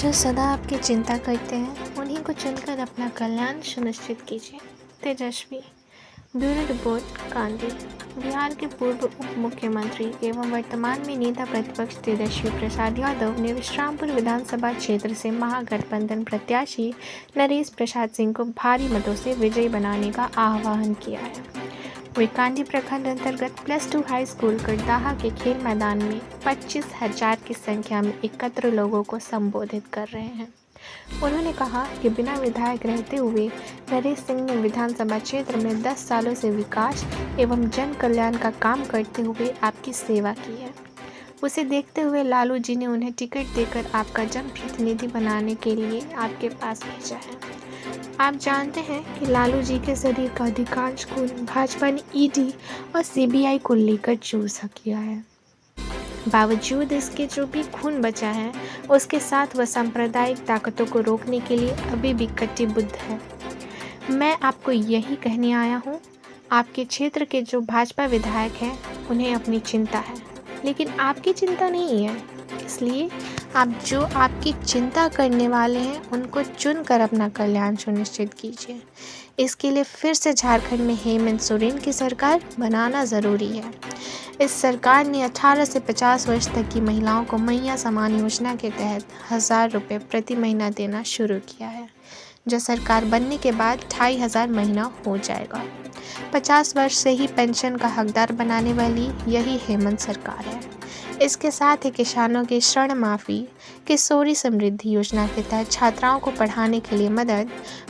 जो सदा आपकी चिंता करते हैं उन्हीं को चुनकर अपना कल्याण सुनिश्चित कीजिए। तेजस्वी। ब्यूरो रिपोर्ट कांदी। बिहार के पूर्व उप मुख्यमंत्री एवं वर्तमान में नेता प्रतिपक्ष तेजस्वी प्रसाद यादव ने विश्रामपुर विधानसभा क्षेत्र से महागठबंधन प्रत्याशी नरेश प्रसाद सिंह को भारी मतों से विजयी बनाने का आह्वान किया है। वे कांडी प्रखंड अंतर्गत +2 हाई स्कूल करदाहा के खेल मैदान में 25,000 की संख्या में एकत्र लोगों को संबोधित कर रहे हैं। उन्होंने कहा कि बिना विधायक रहते हुए नरेश सिंह ने विधानसभा क्षेत्र में 10 सालों से विकास एवं जन कल्याण का काम करते हुए आपकी सेवा की है। उसे देखते हुए लालू जी ने उन्हें टिकट देकर आपका जनप्रतिनिधि बनाने के लिए आपके पास भेजा है। आप जानते हैं कि लालू जी के शरीर का अधिकांश खून भाजपा ने ईडी और सीबीआई को लेकर चूसा किया है। बावजूद इसके जो भी खून बचा है उसके साथ वह सांप्रदायिक ताकतों को रोकने के लिए अभी भी कटिबद्ध है। मैं आपको यही कहने आया हूँ, आपके क्षेत्र के जो भाजपा विधायक हैं उन्हें अपनी चिंता है, लेकिन आपकी चिंता नहीं है। इसलिए आप जो आपकी चिंता करने वाले हैं उनको चुनकर अपना कल्याण सुनिश्चित कीजिए। इसके लिए फिर से झारखंड में हेमंत सोरेन की सरकार बनाना ज़रूरी है। इस सरकार ने 18 से 50 वर्ष तक की महिलाओं को मैया समान योजना के तहत 1,000 रुपये प्रति महीना देना शुरू किया है, जो सरकार बनने के बाद 2,500 महीना हो जाएगा। 50 वर्ष से ही पेंशन का हकदार बनाने वाली यही हेमंत सरकार है। इसके साथ ही किसानों की ऋण माफ़ी, किशोरी समृद्धि योजना के तहत छात्राओं को पढ़ाने के लिए मदद,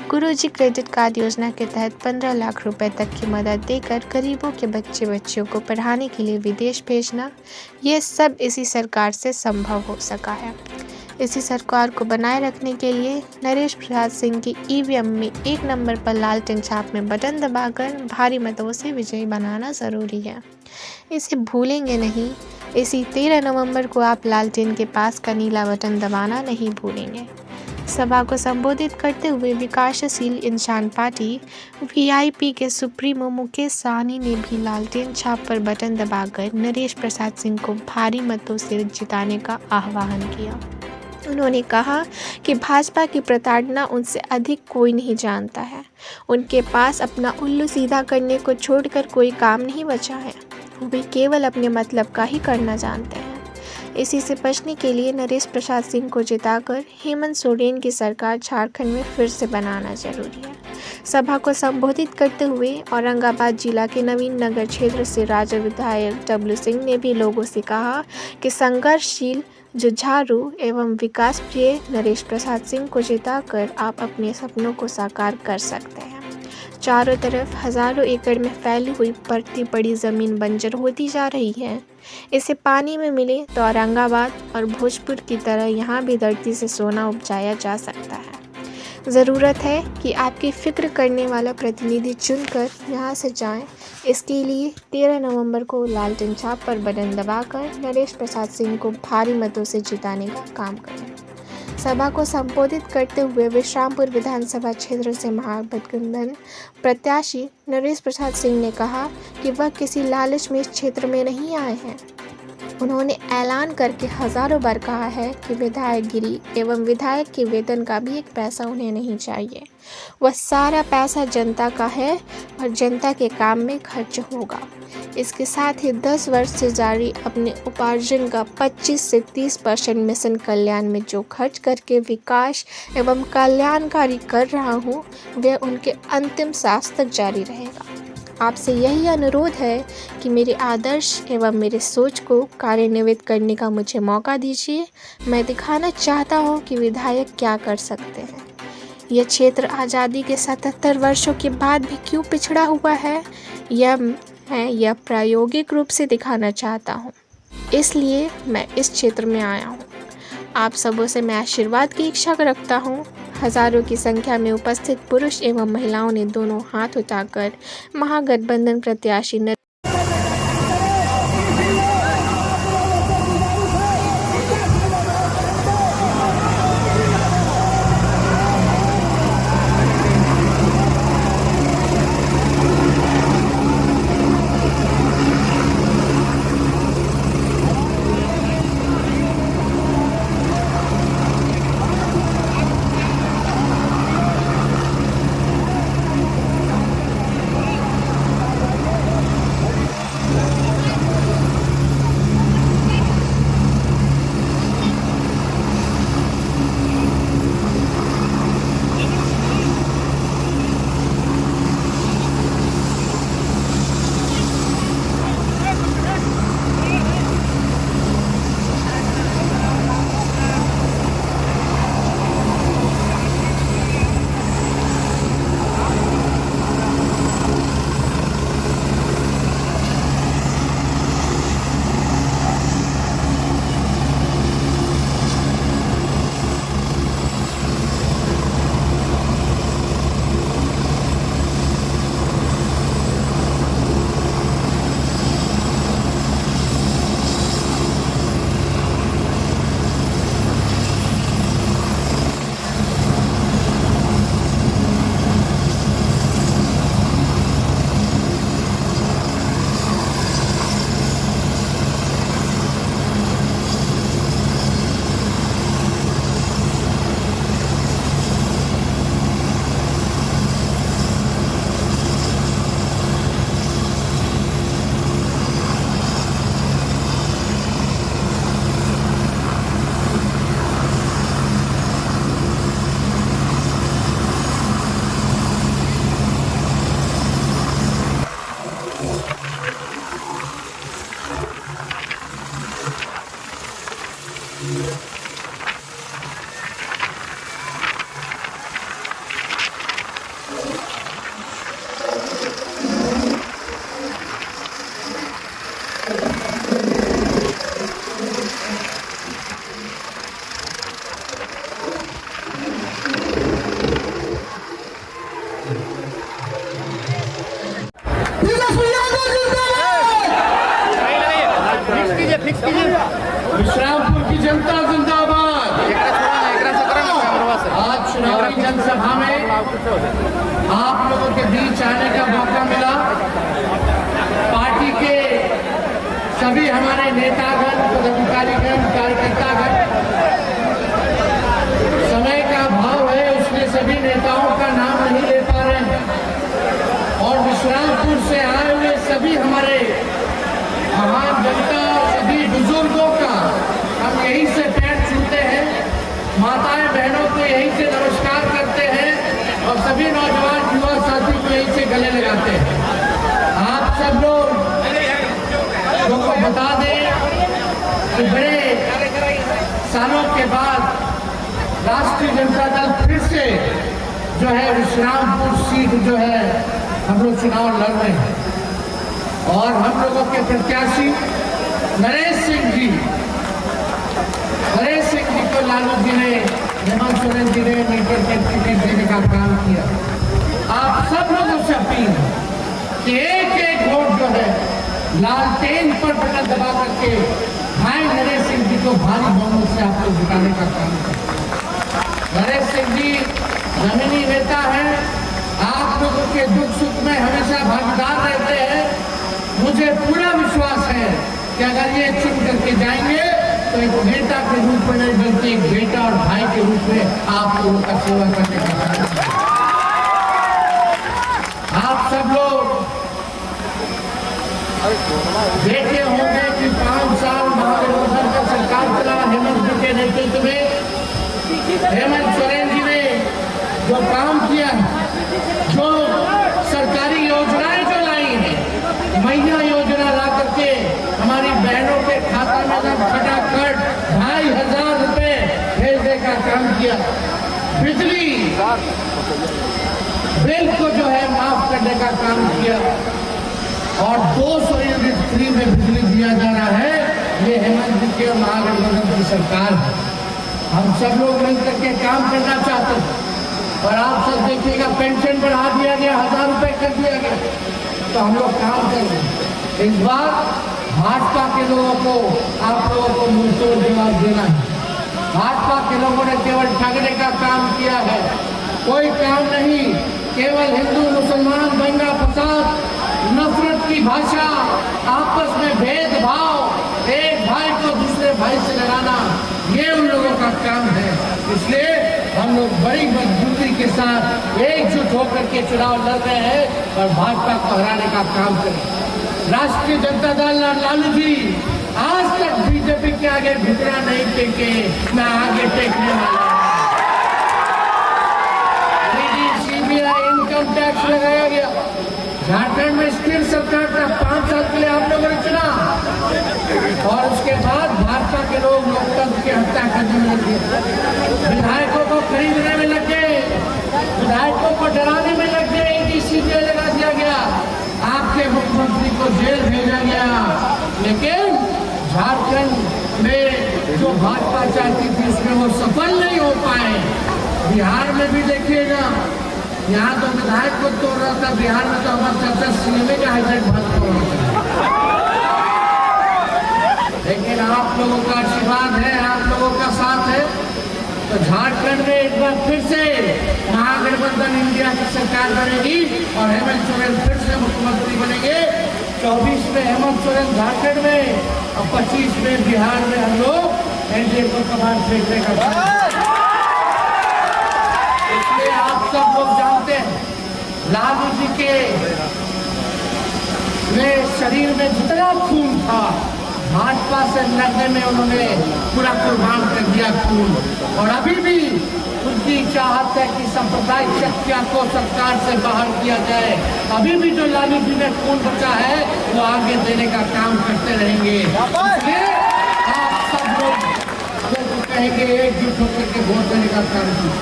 गुरुजी क्रेडिट कार्ड योजना के तहत 15 लाख रुपए तक की मदद देकर गरीबों के बच्चों को पढ़ाने के लिए विदेश भेजना, ये सब इसी सरकार से संभव हो सका है। इसी सरकार को बनाए रखने के लिए नरेश प्रसाद सिंह की ईवीएम में 1 नंबर पर लालटेन छाप में बटन दबाकर भारी मतों से विजयी बनाना ज़रूरी है। इसे भूलेंगे नहीं। इसी 13 नवंबर को आप लालटेन के पास का नीला बटन दबाना नहीं भूलेंगे। सभा को संबोधित करते हुए विकासशील इंसान पार्टी वीआईपी के सुप्रीमो मुकेश सहनी ने भी लालटेन छाप पर बटन दबाकर नरेश प्रसाद सिंह को भारी मतों से जिताने का आह्वान किया। उन्होंने कहा कि भाजपा की प्रताड़ना उनसे अधिक कोई नहीं जानता है। उनके पास अपना उल्लू सीधा करने को छोड़कर कोई काम नहीं बचा है। वे केवल अपने मतलब का ही करना जानते हैं। इसी से बचने के लिए नरेश प्रसाद सिंह को जिताकर हेमंत सोरेन की सरकार झारखंड में फिर से बनाना जरूरी है। सभा को संबोधित करते हुए औरंगाबाद जिला के नवीन नगर क्षेत्र से राजद विधायक डब्लू सिंह ने भी लोगों से कहा कि संघर्षशील, जुझारू एवं विकास प्रिय नरेश प्रसाद सिंह को जिताकर आप अपने सपनों को साकार कर सकते हैं। चारों तरफ हजारों एकड़ में फैली हुई बढ़ती बड़ी ज़मीन बंजर होती जा रही है। इसे पानी में मिले तो औरंगाबाद और भोजपुर की तरह यहाँ भी धरती से सोना उपजाया जा सकता है। ज़रूरत है कि आपकी फ़िक्र करने वाला प्रतिनिधि चुनकर यहाँ से जाएं। इसके लिए 13 नवंबर को लालटेन छाप पर बटन दबाकर नरेश प्रसाद सिंह को भारी मतों से जिताने का काम करें। सभा को संबोधित करते हुए विश्रामपुर विधानसभा क्षेत्र से महागठबंधन प्रत्याशी नरेश प्रसाद सिंह ने कहा कि वह किसी लालच में इस क्षेत्र में नहीं आए हैं। उन्होंने ऐलान करके हजारों बार कहा है कि विधायकगिरी एवं विधायक के वेतन का भी एक पैसा उन्हें नहीं चाहिए। वह सारा पैसा जनता का है और जनता के काम में खर्च होगा। इसके साथ ही 10 वर्ष से जारी अपने उपार्जन का 25 से 30% मिशन कल्याण में जो खर्च करके विकास एवं कल्याणकारी कर रहा हूँ, वह उनके अंतिम सांस तक जारी रहेगा। आपसे यही अनुरोध है कि मेरे आदर्श एवं मेरे सोच को कार्यान्वित करने का मुझे मौका दीजिए। मैं दिखाना चाहता हूँ कि विधायक क्या कर सकते हैं। यह क्षेत्र आज़ादी के 77 वर्षों के बाद भी क्यों पिछड़ा हुआ है, यह प्रायोगिक रूप से दिखाना चाहता हूँ। इसलिए मैं इस क्षेत्र में आया हूँ। आप सबों से मैं आशीर्वाद की इच्छा रखता हूँ। हजारों की संख्या में उपस्थित पुरुष एवं महिलाओं ने दोनों हाथ उठाकर महागठबंधन प्रत्याशी विश्रामपुर की जनता जिंदाबाद। आज चुनावी जनसभा में आप लोगों के बीच आने का मौका मिला। पार्टी के सभी हमारे नेतागण, पदाधिकारीगण, कार्यकर्तागण, समय का अभाव है, उसमें सभी नेताओं का नाम नहीं ले पा रहे हैं। और विश्रामपुर से आए हुए सभी हमारे महान जनता, सभी बुजुर्गों का हम यहीं से पैर छूते हैं, माताएं बहनों को यहीं से नमस्कार करते हैं और सभी नौजवान युवा साथी को यहीं से गले लगाते हैं। आप सब लोग को बता दें कि बड़े सालों के बाद राष्ट्रीय जनता दल फिर से जो है विश्रामपुर सीट जो है हम लोग चुनाव लड़ रहे हैं। और हम लोगों के प्रत्याशी नरेश सिंह जी को लालू जी ने, हेमंत सोरेन जी ने मीटर के टिकट देने का काम किया। आप सब लोगों से अपील है कि एक एक वोट जो है लालटेन पर बटन दबा करके भाई नरेश सिंह जी को भारी बहुमत से आप लोग जिताने का काम करें। नरेश सिंह जी जमीनी नेता है, आप लोगों के दुख सुख में हमेशा भागीदार रहते हैं। मुझे पूरा विश्वास है कि अगर ये चुन करके जाएंगे तो एक नेता के रूप में नहीं बल्कि एक बेटा और भाई के रूप में आप लोगों का सेवा करने का काम करें। आप सब लोग देखे होंगे कि 5 साल महागठबंधन का सरकार चला हेमंत जी के नेतृत्व में। हेमंत सोरेन जी ने जो काम किया, जो सरकारी योजनाएं जो लाई हैं, मैया योजना ला करके हमारी बहनों के खाता में फटाफट 2,500 रुपए भेजने का काम किया। बिजली बिल को जो है माफ करने का काम किया और 200 यूनिट फ्री में बिजली दिया जा रहा है। ये हेमंत जी के महागठबंधन की सरकार है। हम सब लोग मिलकर के काम करना चाहते हैं। और आप सब देखिएगा पेंशन बढ़ा दिया गया, 1,000 रुपए कर दिया गया, तो हम लोग काम कर रहे हैं। इस बार भाजपा के लोगों को आप लोगों को मुंहतोड़ जवाब देना है। भाजपा के लोगों ने केवल ठगने का काम किया है, कोई काम नहीं। केवल हिंदू मुसलमान दंगा फसाद, नफरत की भाषा, आपस में भेदभाव, एक भाई को दूसरे भाई से लड़ाना, ये उन लोगों का काम है। इसलिए हम लोग बड़ी मजबूती के साथ एकजुट होकर के चुनाव लड़ रहे हैं और भाजपा को हराने का काम करें। राष्ट्रीय जनता दल और लालू जी आज तक बीजेपी के आगे घुटना नहीं टेके, ना आगे टेकने वाला। सीबीआई इनकम टैक्स लगाया गया। झारखंड में स्थिर सरकार था 5 साल के लिए आप लोगों ने चुना और उसके बाद भाजपा के लोग लोकतंत्र की हत्या करने में लग गए, विधायकों को खरीदने में लग गए, विधायकों को डराने में लग गए, सीबीआई लगा दिया गया, आपके मुख्यमंत्री को जेल भेजा गया। लेकिन झारखंड में जो भाजपा चाहती थी उसमें वो सफल नहीं हो पाए। बिहार में भी देखिएगा, यहाँ तो विधायक को तोड़ रहा था, बिहार में तो हमारा चर्चा सीएमए का हाईलाइट भाग तोड़ रहा था। लेकिन आप लोगों का आशीर्वाद है, आप लोगों का साथ है, तो झारखंड में एक बार फिर से महागठबंधन इंडिया की सरकार बनेगी और हेमंत सोरेन फिर से मुख्यमंत्री बनेंगे। 24 में हेमंत सोरेन झारखंड में और 25 में बिहार में हम लोग एनडीए को कमान फेंकने का काम। इसलिए आप सब लोग जानते हैं लालू जी के शरीर में जितना खून था भाजपा से लड़ने में उन्होंने पूरा कुर्बान कर दिया खून। और अभी भी उनकी चाहत है कि सांप्रदायिक शक्तियां को सरकार से बाहर किया जाए। अभी भी जो लालू जी में खून बचा है वो आगे देने का काम करते रहेंगे। इसलिए आप सब लोग जो रहेंगे, एकजुट होकर के वोट देने का काम किया।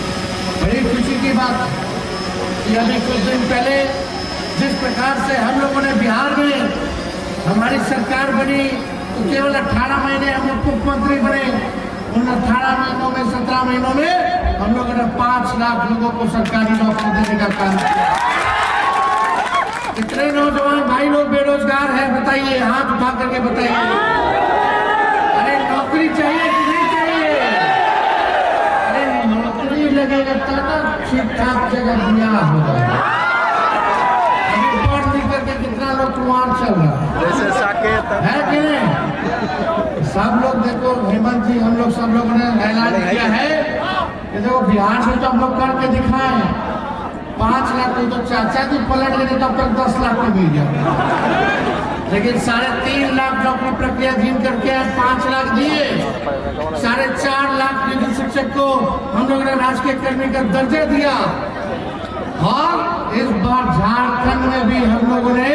बड़ी खुशी की बात कि अभी कुछ दिन पहले जिस प्रकार से हम लोगों ने बिहार में हमारी सरकार बनी, तो केवल 18 महीने हम लोग मुख्यमंत्री बने। उन 18 महीनों में 17 महीनों में हम लोगों ने 5 लाख लोगों को सरकारी नौकरी देने का काम किया। कितने नौजवान भाई लोग बेरोजगार हैं बताइए, हाथ उठा करके बताइए। अरे नौकरी चाहिए कि नहीं चाहिए? अरे नौकरी लगेगा तब ठीक ठाक जगह दिया होगा। अभी पढ़ लिख करके कितना लोग कुमार चल रहा है कि नहीं? सब लोग देखो, हेमंत जी हम लोग सब लोगों ने ऐलान किया है कि देखो बिहार में तो हम लोग करके दिखाए 5 लाख को, तो चाचा जी पलट गए तब तक 10 लाख को मिल गया। लेकिन 3.5 लाख नौकरी प्रक्रिया धीम करके 5 लाख दिए। 4.5 लाख निजी शिक्षक को हम लोगों ने राजकीय कर्मी का दर्जा दिया। और इस बार झारखंड में भी हम लोगों ने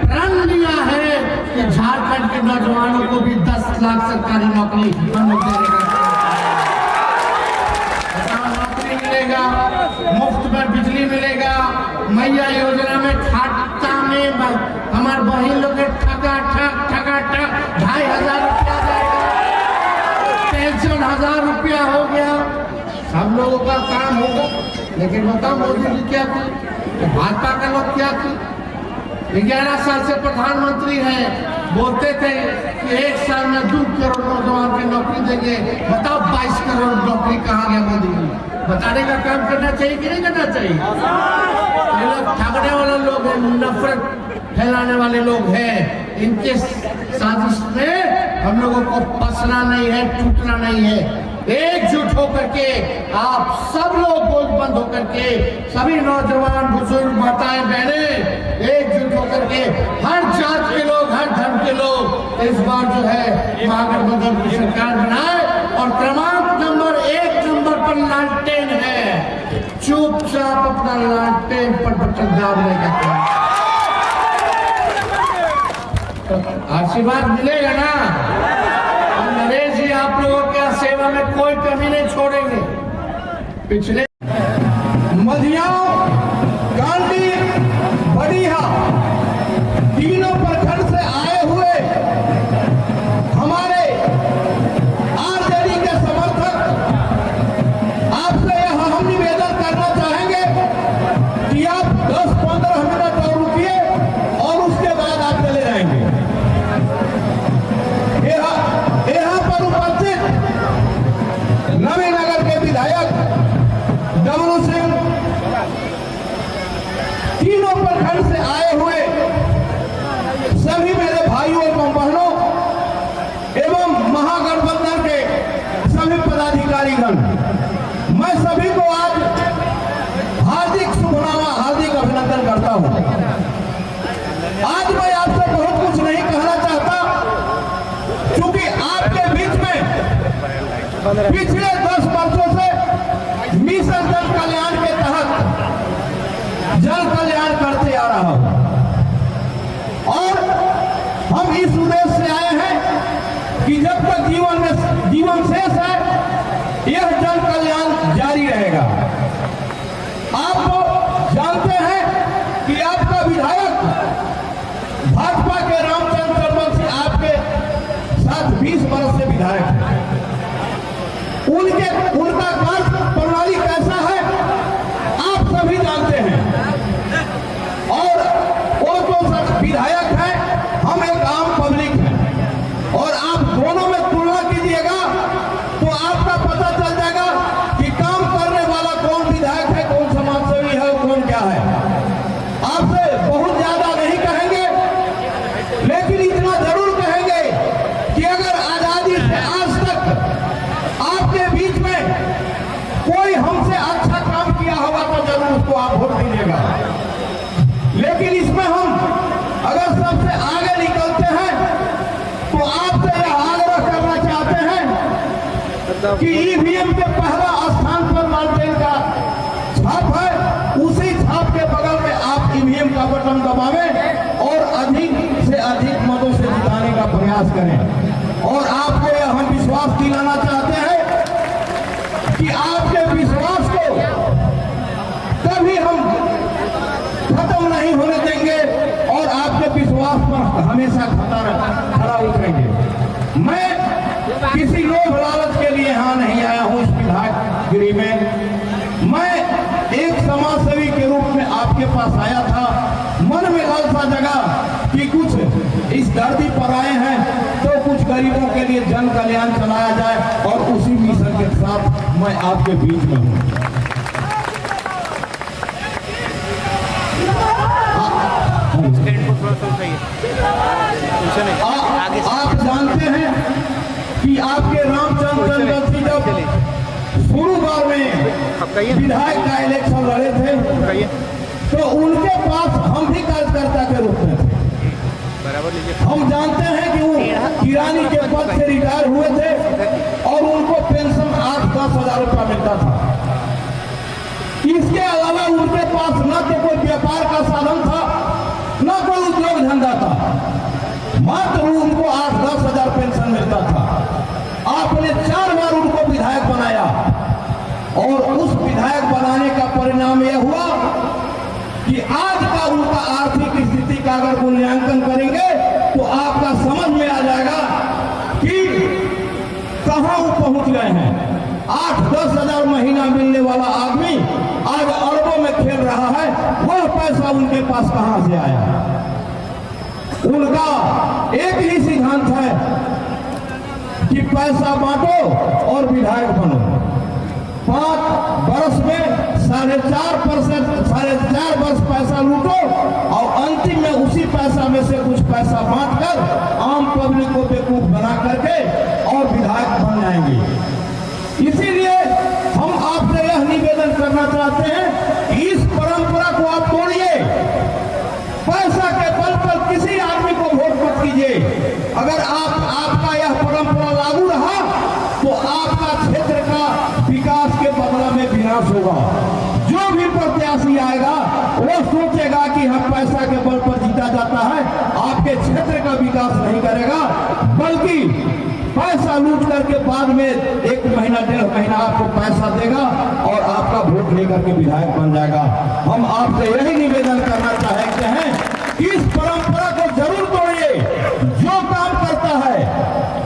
प्रण लिया है कि झारखंड के नौजवानों को भी 10 लाख सरकारी नौकरी हम लोग देने का नौकरी मिलेगा, मुफ्त में बिजली मिलेगा, मैया योजना में खाता में हमारे बहन लोग ठका ठक 2,500 रुपया जाएगा, पेंशन 1,000 रुपया हो गया। सब लोगों का काम होगा। लेकिन बताओ मोदी जी क्या की, भाजपा के लोग क्या की? 11 साल से प्रधानमंत्री हैं, बोलते थे कि 1 साल में 2 करोड़ नौजवान की नौकरी देंगे। बताओ 22 करोड़ नौकरी कहाँ गया मोदी जी? बताने का काम करना चाहिए कि नहीं करना चाहिए? ये लोग ठगने वाले लोग हैं, नफरत फैलाने वाले लोग हैं। इनके साजिश में हम लोगों को फंसना नहीं है, टूटना नहीं है। एकजुट होकर के आप सब लोग बोलबंद होकर के, सभी नौजवान बुजुर्ग माताएं बहनें एकजुट होकर के, हर जात के लोग, हर धर्म के लोग इस बार जो है महागठबंधन की सरकार बनाए। और क्रमांक नंबर 1 नंबर पर लालटेन है, चुपचाप अपना लालटेन पर बटन दाबने का काम। आशीर्वाद मिलेगा ना? नरेश जी आप लोगों के सेवा में कोई कमी नहीं छोड़ेंगे। पिछले मधियाओं, गांधी, बड़िया तीनों प्रखंड से आए हुए हमारे आरजेडी के समर्थक आपसे यह हम निवेदन करना चाहेंगे कि आप 10-15 मिनट और रुकिए और उसके बाद आप चले जाएंगे। यहाँ पर उपस्थित नवीनगर के विधायक डमरू सिंह, तीनों प्रखंड से आए हुए सभी मेरे भाइयों एवं बहनों एवं महागठबंधन के सभी पदाधिकारीगण, मैं सभी को आज हार्दिक शुभकामना, हार्दिक अभिनंदन करता हूं। आज मैं आपसे बहुत कुछ नहीं कहना चाहता, क्योंकि आपके बीच में पिछले 10 वर्षों से मिशन जल कल्याण के तहत जल कल्याण करते आ रहा हूं। और हम इस उद्देश्य से आए हैं कि जब तक जीवन शेष है, यह जल कल्याण जारी रहेगा। आप जानते हैं कि आपका विधायक भाजपा के रामचंद्र चौरसिया आपके साथ 20 वर्ष से विधायक है। उनका कार्य प्रणाली कैसा है आप सभी जानते हैं। और वो जो विधायक है, हम एक आम पब्लिक है। और आप दोनों में तुलना कीजिएगा तो आपका पता चल जाएगा कि काम करने वाला कौन विधायक है, कौन समाजसेवी है, कौन क्या है। आपसे बहुत ज्यादा नहीं कहेंगे, लेकिन इतना जरूर कहेंगे कि अगर आजादी से आज तक आपके बीच में कोई हमसे अच्छा काम किया होगा तो जरूर उसको आप वोट दीजिएगा। लेकिन इसमें हम अगर सबसे आगे निकलते हैं तो आपसे यह आग्रह करना चाहते हैं कि ईवीएम के पहला स्थान पर लालटेन का छाप है, उसी छाप के बगल में आप ईवीएम का बटन दबावें और अधिक से अधिक मतों से जिताने का प्रयास करें। और आपको हम विश्वास दिलाना चाहते हैं हमेशा खरा उतरेंगे। मैं किसी लोभ लालच के लिए यहाँ नहीं आया हूँ इस विधायकगिरी में। मैं एक समाजसेवी के रूप में आपके पास आया था। मन में लालसा जगा कि कुछ इस धरती पर आए हैं तो कुछ गरीबों के लिए जन कल्याण चलाया जाए, और उसी मिशन के साथ मैं आपके बीच में हूँ। आप जानते हैं कि आपके रामचंद्र चंद्र जब शुरुआत में विधायक का इलेक्शन लड़े थे तो उनके पास हम भी कार्यकर्ता के रूप में थे। हम जानते हैं कि वो किरानी के पद से रिटायर हुए थे और उनको पेंशन 8-10 हजार रुपया मिलता था। इसके अलावा उनके पास न तो कोई व्यापार का साधन था, न कोई उद्योग धंधा था, मात्र उनको 8-10 हजार पेंशन मिलता था। आपने 4 बार उनको विधायक बनाया और उस विधायक बनाने का परिणाम यह हुआ कि आज का उनका आर्थिक स्थिति का अगर मूल्यांकन करेंगे तो आपका समझ में आ जाएगा कि कहां वो पहुंच गए हैं। 8-10 हजार महीना मिलने वाला आदमी आज अरबों में खेल रहा है। वह पैसा उनके पास कहां से आया? उनका एक ही सिद्धांत है कि पैसा बांटो और विधायक बनो। 5 वर्ष में 4.5 वर्ष पैसा लूटो और अंतिम में उसी पैसा में से कुछ पैसा बांटकर आम पब्लिक को बेवकूफ बना करके और विधायक बन जाएंगे। इसीलिए हम आपसे यह निवेदन करना चाहते हैं कि इस परंपरा को आप तोड़िए। पैसा के बल पर किसी आदमी को वोट मत कीजिए। अगर आपका यह परंपरा लागू रहा तो आपका क्षेत्र का विकास के बदला में विनाश होगा। जो भी प्रत्याशी आएगा वो सोचेगा कि हम पैसा के बल पर जीता जाता है, आपके क्षेत्र का विकास नहीं करेगा, बल्कि पैसा लूट करके बाद में 1 महीना 1.5 महीना आपको पैसा देगा और आपका वोट लेकर के विधायक बन जाएगा। हम आपसे यही निवेदन करना चाहते हैं कि इस परंपरा को जरूर तोड़िए। जो काम करता है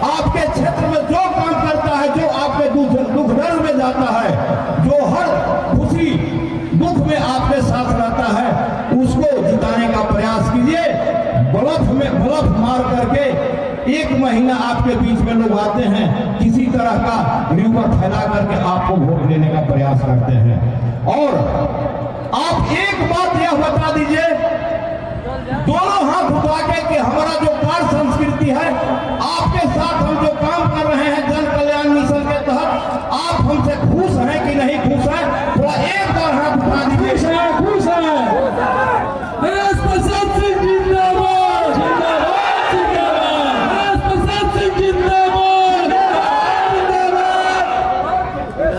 आपके क्षेत्र में, जो काम करता है, जो आपके दुख दर्द में जाता है, जो हर खुशी दुख में आपके साथ रहता है, उसको जिताने का प्रयास कीजिए। ब्लफ मार करके 1 महीना आपके बीच में लोग आते हैं, किसी तरह का र्यूमर फैला करके आपको वोट लेने का प्रयास करते हैं। और आप एक बात यह बता दीजिए, दोनों हाथ उठा के कि हमारा जो कार्य संस्कृति है, आपके साथ हम जो काम कर रहे हैं जन कल्याण मिशन के तहत, आप हमसे खुश हैं कि नहीं खुश हैं? थोड़ा एक बार हाथ उठा दीजिए। खुश है।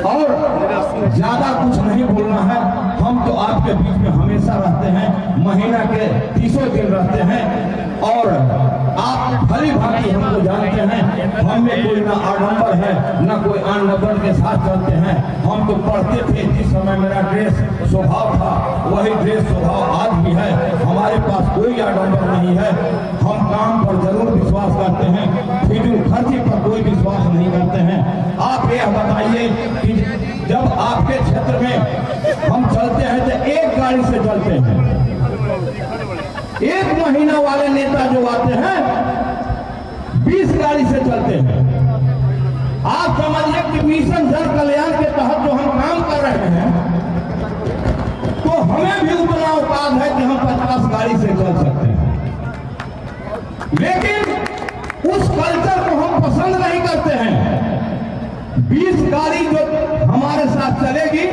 और ज्यादा कुछ नहीं बोलना है। हम तो आपके बीच में हमेशा रहते हैं, महीना के 30 दिन रहते हैं और आप भली भांति हमको जानते हैं। हम में कोई ना आडंबर है, ना कोई आडंबर के साथ चलते हैं। हम तो पढ़ते थे, जिस समय मेरा ड्रेस स्वभाव था वही ड्रेस स्वभाव आज भी है। हमारे पास कोई आडंबर नहीं है। हम काम पर जरूर विश्वास करते हैं, फिजूल खर्ची पर कोई विश्वास नहीं करते हैं। आप यह बताइए कि जब आपके क्षेत्र में हम चलते हैं तो 1 गाड़ी से चलते हैं। 1 महीना वाले नेता जो आते हैं 20 गाड़ी से चलते हैं। आप समझिए कि मिशन जन कल्याण के तहत जो हम काम कर रहे हैं तो हमें भी उतना औकात है कि हम 50 गाड़ी से चल सकते हैं। लेकिन उस कल्चर को हम पसंद नहीं करते हैं। 20 गाड़ी जो हमारे साथ चलेगी